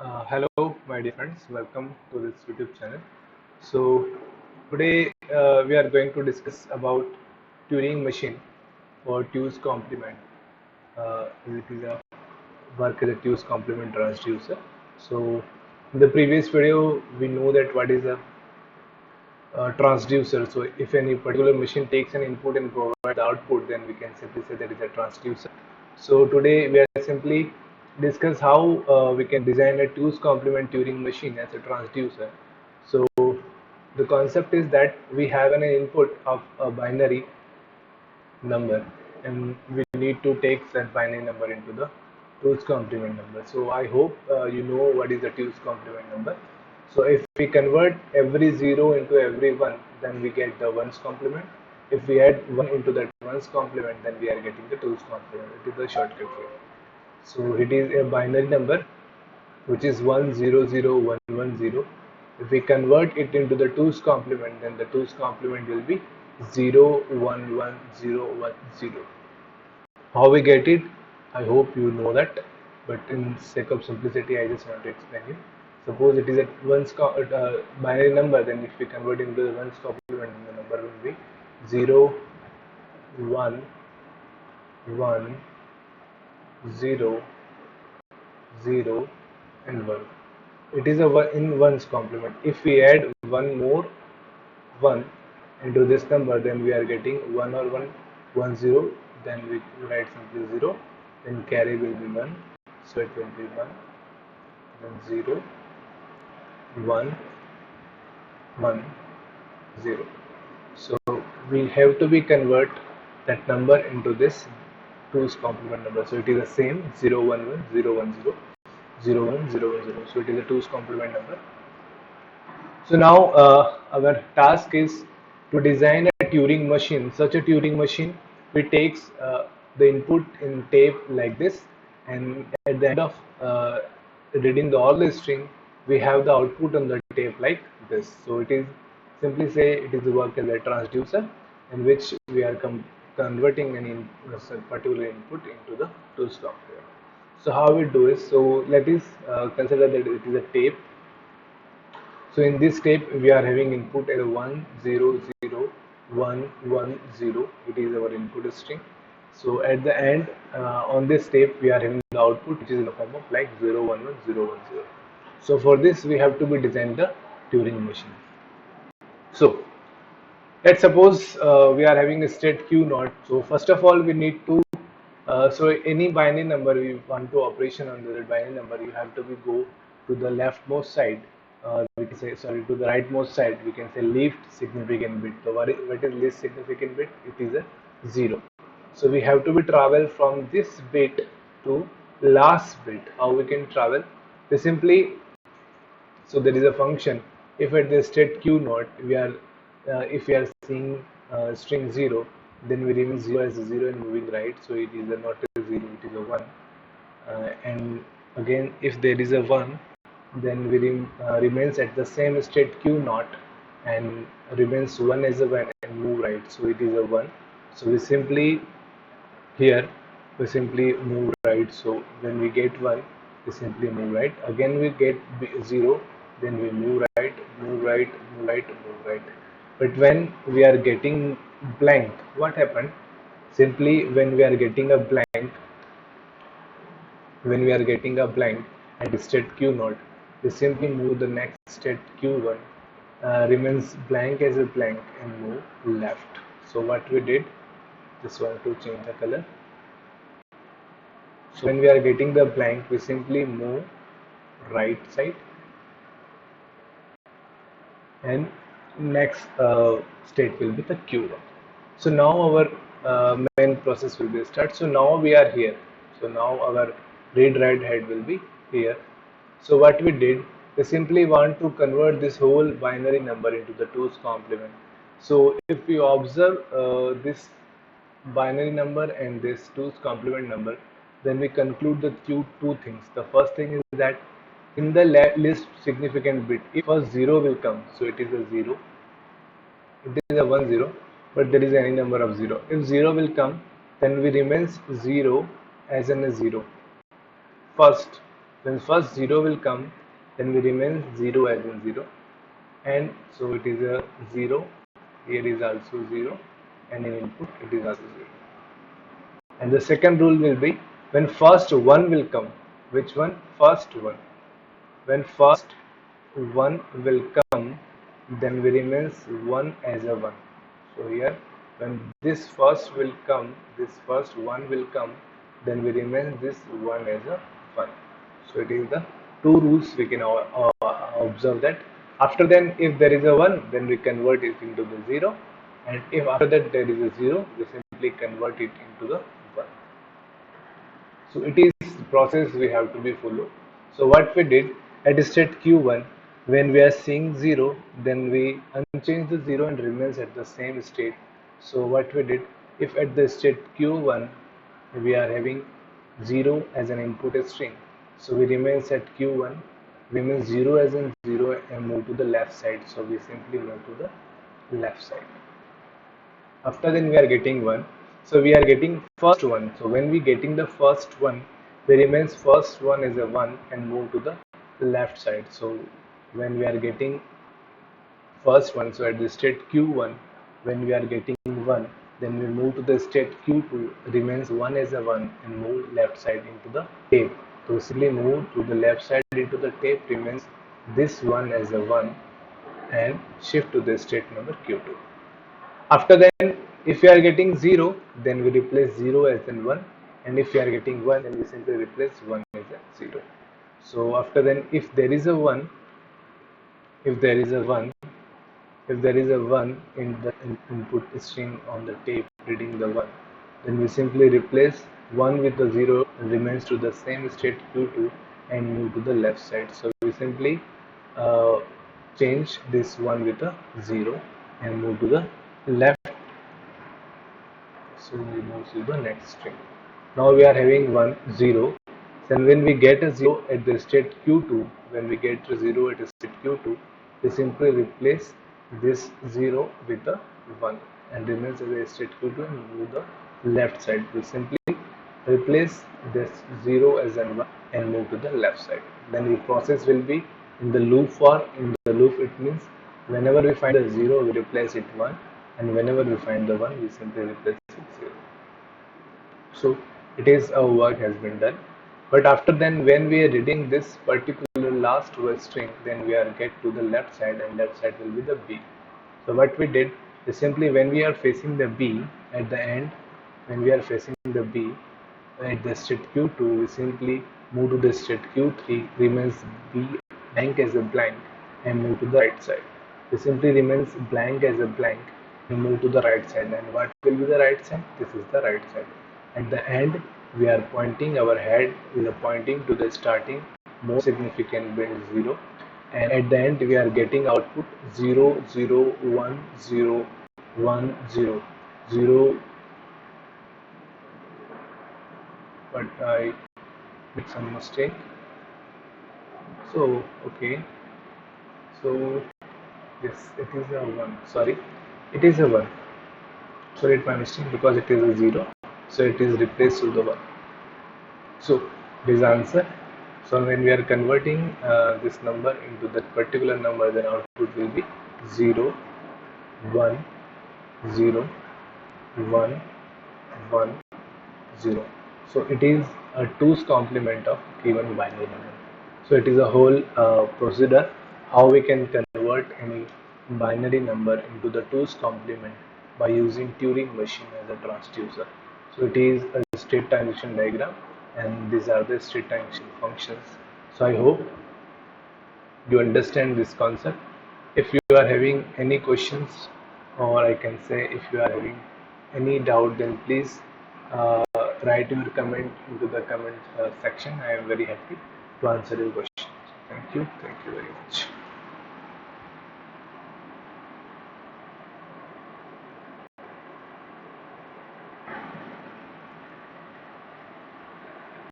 Hello, my dear friends. Welcome to this YouTube channel. So today we are going to discuss about Turing machine or Tu's complement. It is a work as a Tu's complement transducer. So in the previous video, we know that what is a transducer. So if any particular machine takes an input and provides the output, then we can simply say that is a transducer. So today we are simply discuss how we can design a two's complement Turing machine as a transducer. So the concept is that we have an input of a binary number and we need to take that binary number into the two's complement number. So I hope you know what is the two's complement number. So if we convert every 0 into every 1, then we get the ones complement. If we add 1 into that ones complement, then we are getting the two's complement. It is the shortcut for it. So it is a binary number which is 100110. If we convert it into the two's complement, then the two's complement will be 011010. How we get it? I hope you know that, but in sake of simplicity, I just want to explain you. Suppose it is a binary number, then if we convert into the ones complement, then the number will be 0, 1, 1, 0, 0, and 1. It is a one in ones complement. If we add one more 1 into this number, then we are getting 1 or 1, 1 0. Then we write simply 0. Then carry will be 1. So it will be 1, then 0, 1, 1, 0. So we have to be convert that number into this two's complement number. So it is the same 0 1 1 0 1 0 0 1 0 1 0. So it is a two's complement number. So now our task is to design a Turing machine. Such a Turing machine, we takes the input in tape like this, and at the end of reading all the string, we have the output on the tape like this. So it is simply say it is work as a transducer, in which we are converting a particular input into the two software. So how we do is, so let us consider that it is a tape. So in this step, we are having input as 1 0 0 1 1 0. It is our input string. So at the end, on this step, we are having the output, which is in the form of like 0 1 1 0 1 0. So for this, we have to be design the Turing machine. So let's suppose we are having a state q naught. So first of all, we need to so any binary number we want to operation on the binary number, you have to be go to the leftmost side. We can say, sorry, to the rightmost side. We can say least significant bit. So what is least significant bit? It is a 0. So we have to be travel from this bit to last bit. How we can travel? We simply, so there is a function. If at the state q naught we are if we are seeing string 0, then we remove 0 as a 0 and moving right. So it is a not a 0, it is a 1. And again, if there is a 1, then we remains at the same state q naught and remains 1 as a 1 and move right. So it is a 1. So we simply here we simply move right. So when we get 1, we simply move right. Again we get 0, then we move right, move right, move right, move right. But when we are getting blank, what happened? Simply when we are getting a blank, at state q naught, we simply move the next state q1, remains blank as a blank and move left. So what we did, just want to change the color. So when we are getting the blank, we simply move right side, and next state will be the Q1. So now our main process will be start. So now we are here. So now our read write head will be here. So what we did, we simply want to convert this whole binary number into the two's complement. So if you observe this binary number and this two's complement number, then we conclude the two things. The first thing is that in the least significant bit, if a 0 will come, so it is a 0, it is a 1 0, but there is any number of 0. If 0 will come, then we remains 0 as in a 0 first. When first 0 will come, then we remain 0 as in 0, and so it is a 0, here is also 0, and in input it is also 0. And the second rule will be, when first 1 will come, which one? First 1. When first 1 will come, then we remains 1 as a 1. So here, when this first will come, this first 1 will come, then we remain this 1 as a 1. So it is the two rules we can observe that. After then, if there is a 1, then we convert it into the 0, and if after that there is a 0, we simply convert it into the 1. So it is the process we have to be follow. So what we did at state q1, when we are seeing 0, then we unchange the 0 and remains at the same state. So what we did, if at the state q1 we are having 0 as an input string, so we remains at q1, remains 0 as in 0 and move to the left side. So we simply move to the left side. After then we are getting 1, so we are getting first one. So when we getting the first one, we remains first one is a 1 and move to the left side. So when we are getting first one, so at the state q1, when we are getting 1, then we move to the state q2, remains 1 as a 1 and move left side into the tape. So simply move to the left side into the tape, remains this one as a 1 and shift to the state number q2. After then, if we are getting 0, then we replace 0 as in 1, and if we are getting 1, then we simply replace 1 as a 0. So after then, if there is a 1, if there is a 1, if there is a 1 in the input string on the tape reading the 1, then we simply replace 1 with the 0, remains to the same state q2 and move to the left side. So we simply uh, change this 1 with a 0 and move to the left. So we move to the next string. Now we are having 1, 0. Then when we get a 0 at the state q2, when we get a 0 at the state q2, we simply replace this 0 with a 1 and remains as a state q2 and move the left side. We simply replace this 0 as an 1 and move to the left side. Then the process will be in the loop. For in the loop, it means whenever we find a 0, we replace it 1, and whenever we find the 1, we simply replace it 0. So it is our work has been done. But after then, when we are reading this particular last word string, then we are get to the left side, and left side will be the B. So what we did is simply, when we are facing the B at the end, when we are facing the B at the state q2, we simply move to the state q3, remains B blank as a blank, and move to the right side. We simply remains blank as a blank and move to the right side. And what will be the right side? This is the right side. At the end, we are pointing our head, we are pointing to the starting most significant bit 0, and at the end we are getting output 0 0 1 0 1 0 0. But I did some mistake. So okay, so yes, it is a 1. Sorry, it is a 1. Sorry, it's my mistake, because it is a 0, so it is replaced with the 1. So this answer. So when we are converting this number into that particular number, then output will be 0 1 0 1 1 0. So it is a 2's complement of given binary number. So it is a whole procedure how we can convert any binary number into the 2's complement by using Turing machine as a transducer. So it is a state transition diagram, and these are the state transition functions. So I hope you understand this concept. If you are having any questions, or I can say if you are having any doubt, then please write your comment into the comment section. I am very happy to answer your questions. Thank you very much.